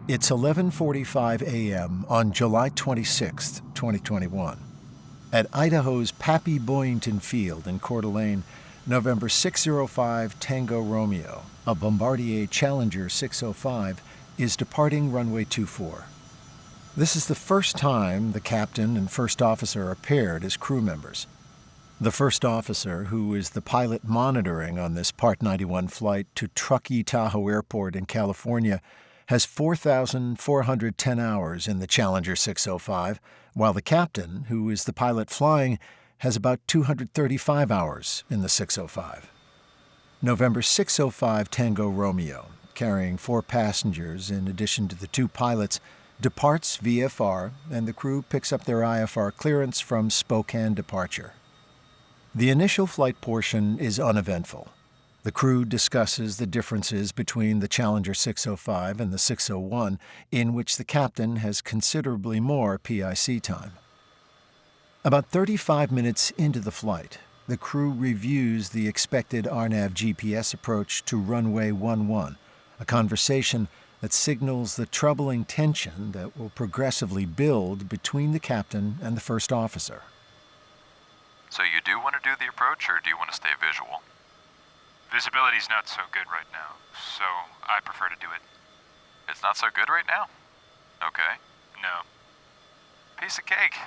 It's 11:45 a.m. on July 26, 2021. At Idaho's Pappy Boyington Field in Coeur d'Alene, November 605 Tango Romeo, a Bombardier Challenger 605, is departing runway 24. This is the first time the captain and first officer are paired as crew members. The first officer, who is the pilot monitoring on this Part 91 flight to Truckee Tahoe Airport in California, has 4,410 hours in the Challenger 605, while the captain, who is the pilot flying, has about 235 hours in the 605. November 605 Tango Romeo, carrying 4 passengers in addition to the 2 pilots, departs VFR, and the crew picks up their IFR clearance from Spokane departure. The initial flight portion is uneventful. The crew discusses the differences between the Challenger 605 and the 601, in which the captain has considerably more PIC time. About 35 minutes into the flight, the crew reviews the expected RNAV GPS approach to runway 11, a conversation that signals the troubling tension that will progressively build between the captain and the first officer. So you do want to do the approach, or do you want to stay visual? Visibility's not so good right now, so I prefer to do it. It's not so good right now? Okay. No. Piece of cake.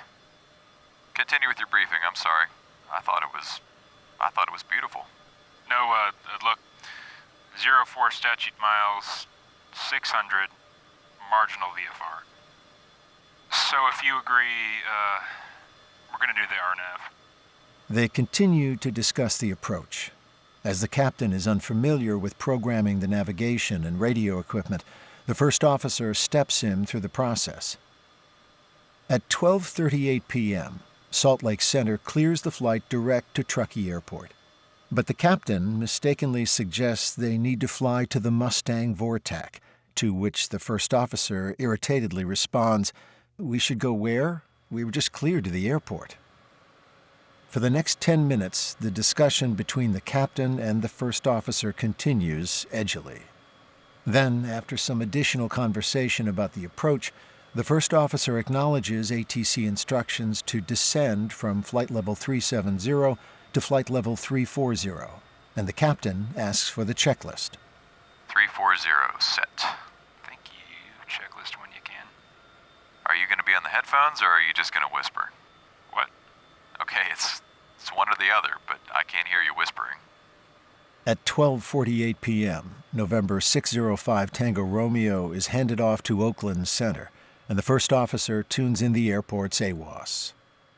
Continue with your briefing, I'm sorry. I thought it was beautiful. No, look, 04 statute miles, 600, marginal VFR. So if you agree, we're gonna do the RNAV. They continue to discuss the approach. As the captain is unfamiliar with programming the navigation and radio equipment, the first officer steps him through the process. At 12:38 p.m., Salt Lake Center clears the flight direct to Truckee Airport. But the captain mistakenly suggests they need to fly to the Mustang Vortac, to which the first officer irritatedly responds, "We should go where? We were just cleared to the airport." For the next 10 minutes, the discussion between the captain and the first officer continues edgily. Then, after some additional conversation about the approach, the first officer acknowledges ATC instructions to descend from flight level 370 to flight level 340, and the captain asks for the checklist. 340, set. Thank you. Checklist when you can. Are you going to be on the headphones, or are you just going to whisper? What? Okay, it's one or the other, but I can't hear you whispering. At 12:48 p.m., November 605 Tango Romeo is handed off to Oakland Center, and the first officer tunes in the airport's AWOS.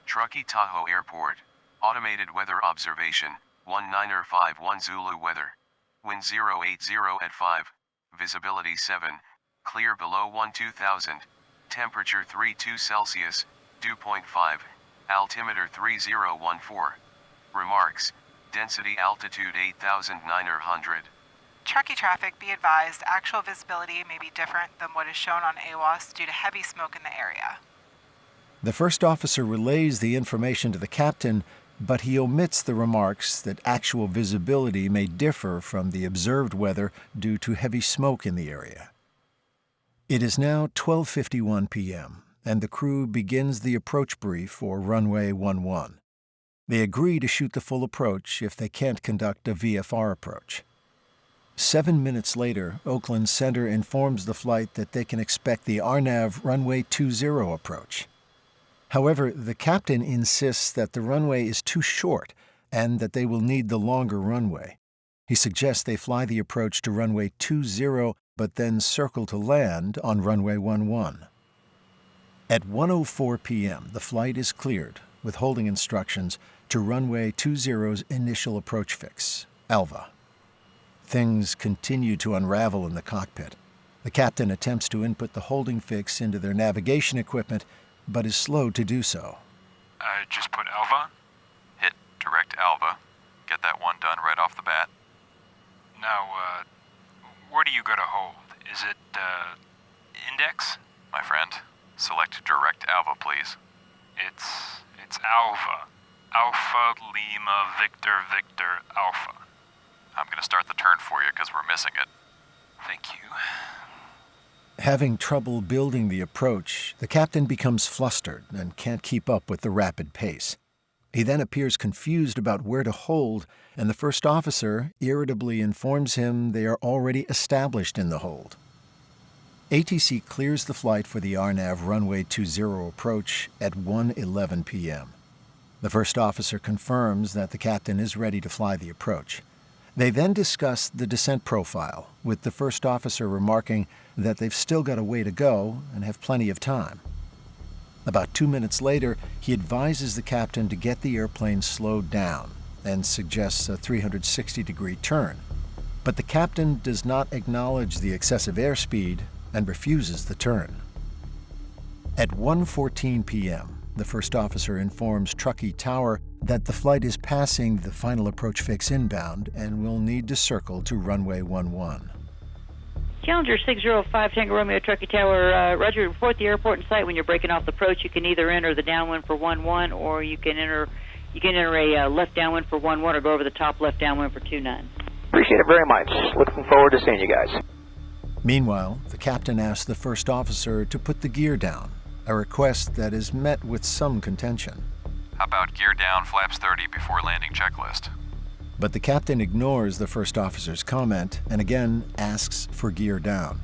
Truckee Tahoe Airport, automated weather observation, 1951 Zulu weather. Wind 080 at 5, visibility 7, clear below 12,000, temperature 32 Celsius, dew point 5, altimeter 3014. Remarks, density altitude 8,900. Truckee traffic, be advised, actual visibility may be different than what is shown on AWOS due to heavy smoke in the area. The first officer relays the information to the captain, but he omits the remarks that actual visibility may differ from the observed weather due to heavy smoke in the area. It is now 12:51 p.m., and the crew begins the approach brief for runway 11. They agree to shoot the full approach if they can't conduct a VFR approach. 7 minutes later, Oakland Center informs the flight that they can expect the RNAV runway 20 approach. However, the captain insists that the runway is too short and that they will need the longer runway. He suggests they fly the approach to runway 20 but then circle to land on runway 11. At 1:04 p.m., the flight is cleared, with holding instructions to runway 20's initial approach fix, ALVA. Things continue to unravel in the cockpit. The captain attempts to input the holding fix into their navigation equipment, but is slow to do so. Just put Alva? Hit direct ALVA. Get that one done right off the bat. Now, where do you go to hold? Is it, index? My friend, select direct ALVA, please. It's Alva. Alpha Lima Victor Victor Alpha. I'm going to start the turn for you because we're missing it. Thank you. Having trouble building the approach, the captain becomes flustered and can't keep up with the rapid pace. He then appears confused about where to hold, and the first officer irritably informs him they are already established in the hold. ATC clears the flight for the RNAV runway 20 approach at 1:11 p.m. The first officer confirms that the captain is ready to fly the approach. They then discuss the descent profile, with the first officer remarking that they've still got a way to go and have plenty of time. About 2 minutes later, he advises the captain to get the airplane slowed down and suggests a 360-degree turn. But the captain does not acknowledge the excessive airspeed and refuses the turn. At 1:14 p.m., the first officer informs Truckee Tower that the flight is passing the final approach fix inbound and will need to circle to runway 11. Challenger 605 Tango Romeo Truckee Tower, Roger, report the airport in sight when you're breaking off the approach. You can either enter the downwind for 11 or you can enter a left downwind for 11 or go over the top left downwind for 29. Appreciate it very much. Looking forward to seeing you guys. Meanwhile, the captain asks the first officer to put the gear down, a request that is met with some contention. How about gear down, flaps 30 before landing checklist? But the captain ignores the first officer's comment and again asks for gear down.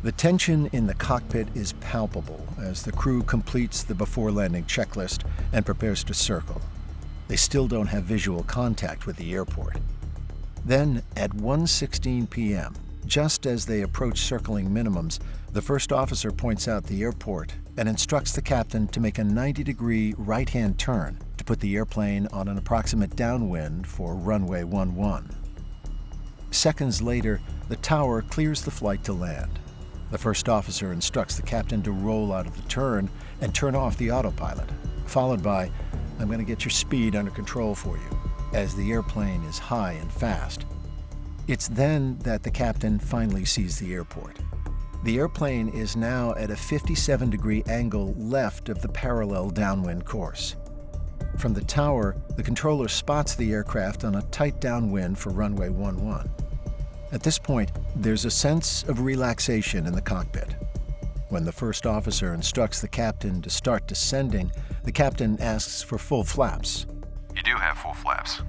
The tension in the cockpit is palpable as the crew completes the before landing checklist and prepares to circle. They still don't have visual contact with the airport. Then, at 1:16 p.m., just as they approach circling minimums, the first officer points out the airport and instructs the captain to make a 90-degree right-hand turn to put the airplane on an approximate downwind for runway 11. Seconds later, the tower clears the flight to land. The first officer instructs the captain to roll out of the turn and turn off the autopilot, followed by, "I'm going to get your speed under control for you," as the airplane is high and fast. It's then that the captain finally sees the airport. The airplane is now at a 57-degree angle left of the parallel downwind course. From the tower, the controller spots the aircraft on a tight downwind for runway 11. At this point, there's a sense of relaxation in the cockpit. When the first officer instructs the captain to start descending, the captain asks for full flaps. You do have full flaps.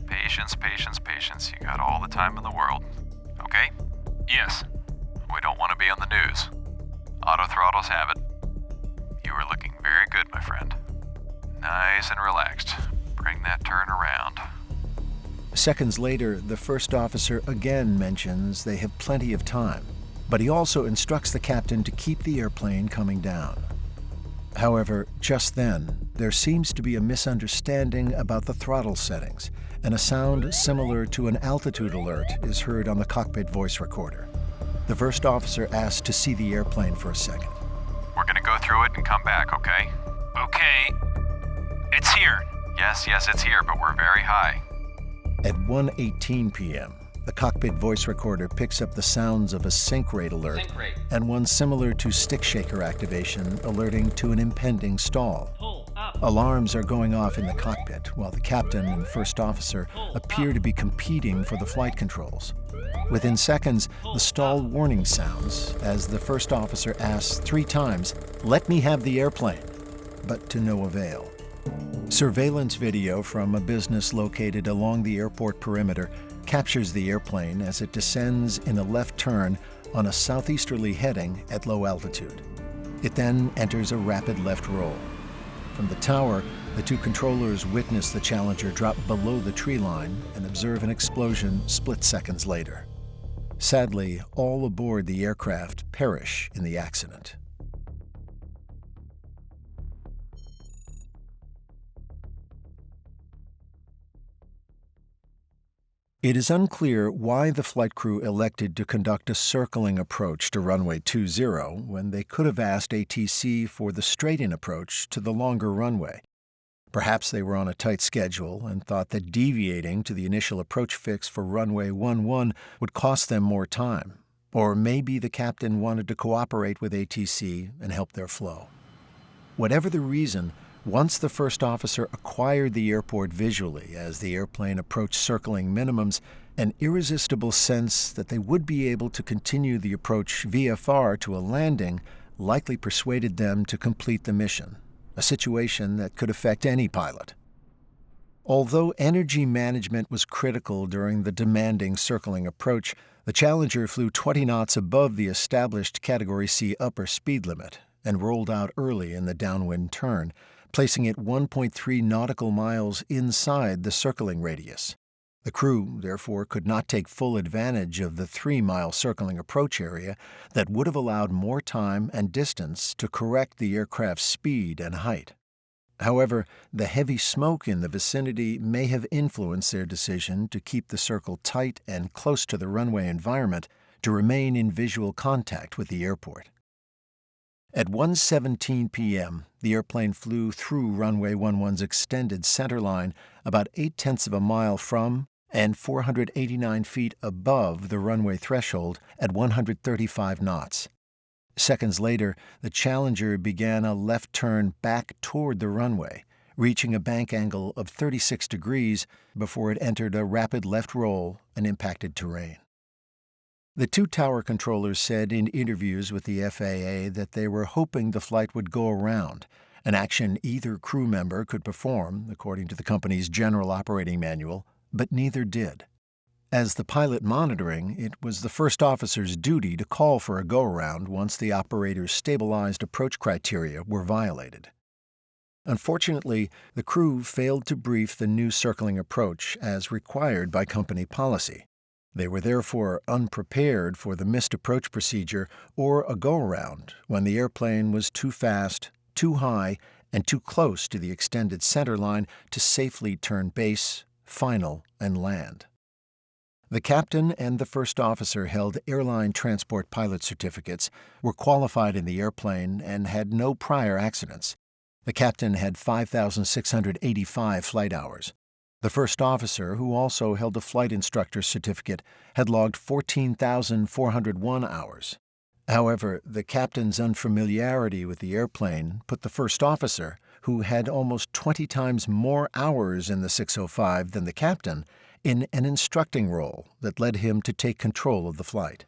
Patience, patience, patience. You got all the time in the world. Okay? Yes. We don't want to be on the news. Auto throttles have it. You are looking very good, my friend. Nice and relaxed. Bring that turn around. Seconds later, the first officer again mentions they have plenty of time, but he also instructs the captain to keep the airplane coming down. However, just then, there seems to be a misunderstanding about the throttle settings, and a sound similar to an altitude alert is heard on the cockpit voice recorder. The first officer asks to see the airplane for a second. We're going to go through it and come back, okay? Okay. It's here. Yes, it's here, but we're very high. At 1:18 p.m., the cockpit voice recorder picks up the sounds of a sync rate alert and one similar to stick shaker activation alerting to an impending stall. Alarms are going off in the cockpit while the captain and first officer appear to be competing for the flight controls. Within seconds, the stall warning sounds as the first officer asks 3 times, "Let me have the airplane," but to no avail. Surveillance video from a business located along the airport perimeter captures the airplane as it descends in a left turn on a southeasterly heading at low altitude. It then enters a rapid left roll. From the tower, the 2 controllers witness the Challenger drop below the tree line and observe an explosion split seconds later. Sadly, all aboard the aircraft perish in the accident. It is unclear why the flight crew elected to conduct a circling approach to runway 20 when they could have asked ATC for the straight-in approach to the longer runway. Perhaps they were on a tight schedule and thought that deviating to the initial approach fix for runway 11 would cost them more time. Or maybe the captain wanted to cooperate with ATC and help their flow. Whatever the reason, Once the first officer acquired the airport visually as the airplane approached circling minimums, an irresistible sense that they would be able to continue the approach VFR to a landing likely persuaded them to complete the mission, a situation that could affect any pilot. Although energy management was critical during the demanding circling approach, the Challenger flew 20 knots above the established Category C upper speed limit and rolled out early in the downwind turn, placing it 1.3 nautical miles inside the circling radius. The crew, therefore, could not take full advantage of the 3-mile circling approach area that would have allowed more time and distance to correct the aircraft's speed and height. However, the heavy smoke in the vicinity may have influenced their decision to keep the circle tight and close to the runway environment to remain in visual contact with the airport. At 1:17 p.m., the airplane flew through runway 11's extended center line about 0.8 of a mile from and 489 feet above the runway threshold at 135 knots. Seconds later, the Challenger began a left turn back toward the runway, reaching a bank angle of 36 degrees before it entered a rapid left roll and impacted terrain. The two tower controllers said in interviews with the FAA that they were hoping the flight would go around, an action either crew member could perform, according to the company's general operating manual, but neither did. As the pilot monitoring, it was the first officer's duty to call for a go-around once the operator's stabilized approach criteria were violated. Unfortunately, the crew failed to brief the new circling approach as required by company policy. They were therefore unprepared for the missed approach procedure or a go-around when the airplane was too fast, too high, and too close to the extended center line to safely turn base, final, and land. The captain and the first officer held airline transport pilot certificates, were qualified in the airplane, and had no prior accidents. The captain had 5,685 flight hours. The first officer, who also held a flight instructor's certificate, had logged 14,401 hours. However, the captain's unfamiliarity with the airplane put the first officer, who had almost 20 times more hours in the 605 than the captain, in an instructing role that led him to take control of the flight.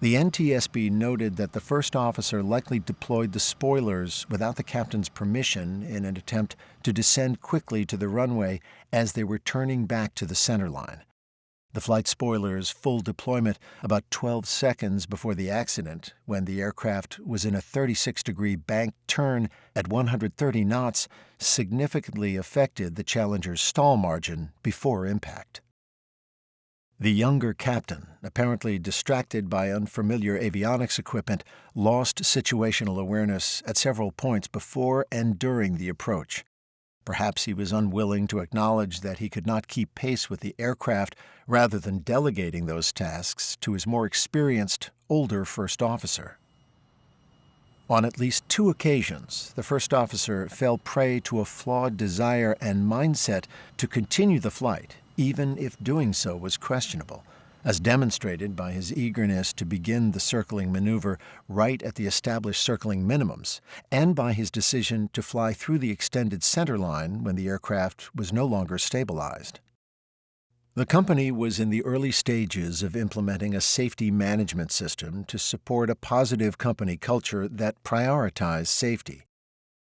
The NTSB noted that the first officer likely deployed the spoilers without the captain's permission in an attempt to descend quickly to the runway as they were turning back to the center line. The flight spoilers' full deployment about 12 seconds before the accident, when the aircraft was in a 36-degree bank turn at 130 knots, significantly affected the Challenger's stall margin before impact. The younger captain, apparently distracted by unfamiliar avionics equipment, lost situational awareness at several points before and during the approach. Perhaps he was unwilling to acknowledge that he could not keep pace with the aircraft rather than delegating those tasks to his more experienced, older first officer. On at least 2 occasions, the first officer fell prey to a flawed desire and mindset to continue the flight, even if doing so was questionable, as demonstrated by his eagerness to begin the circling maneuver right at the established circling minimums, and by his decision to fly through the extended center line when the aircraft was no longer stabilized. The company was in the early stages of implementing a safety management system to support a positive company culture that prioritized safety.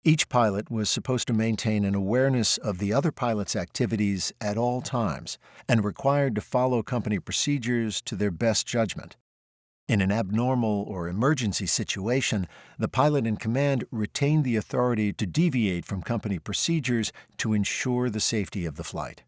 Each pilot was supposed to maintain an awareness of the other pilot's activities at all times and required to follow company procedures to their best judgment. In an abnormal or emergency situation, the pilot in command retained the authority to deviate from company procedures to ensure the safety of the flight.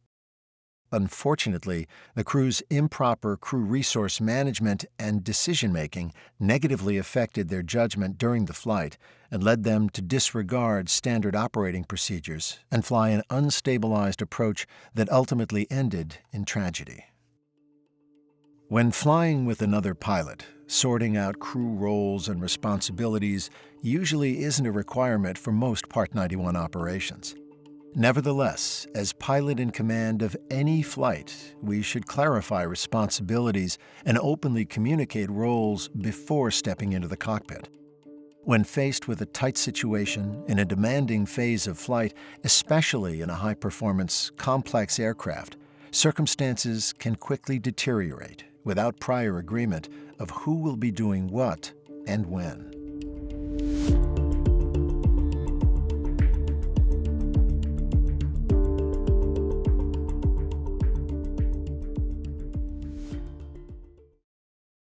Unfortunately, the crew's improper crew resource management and decision-making negatively affected their judgment during the flight and led them to disregard standard operating procedures and fly an unstabilized approach that ultimately ended in tragedy. When flying with another pilot, sorting out crew roles and responsibilities usually isn't a requirement for most Part 91 operations. Nevertheless, as pilot in command of any flight, we should clarify responsibilities and openly communicate roles before stepping into the cockpit. When faced with a tight situation in a demanding phase of flight, especially in a high-performance, complex aircraft, circumstances can quickly deteriorate without prior agreement of who will be doing what and when.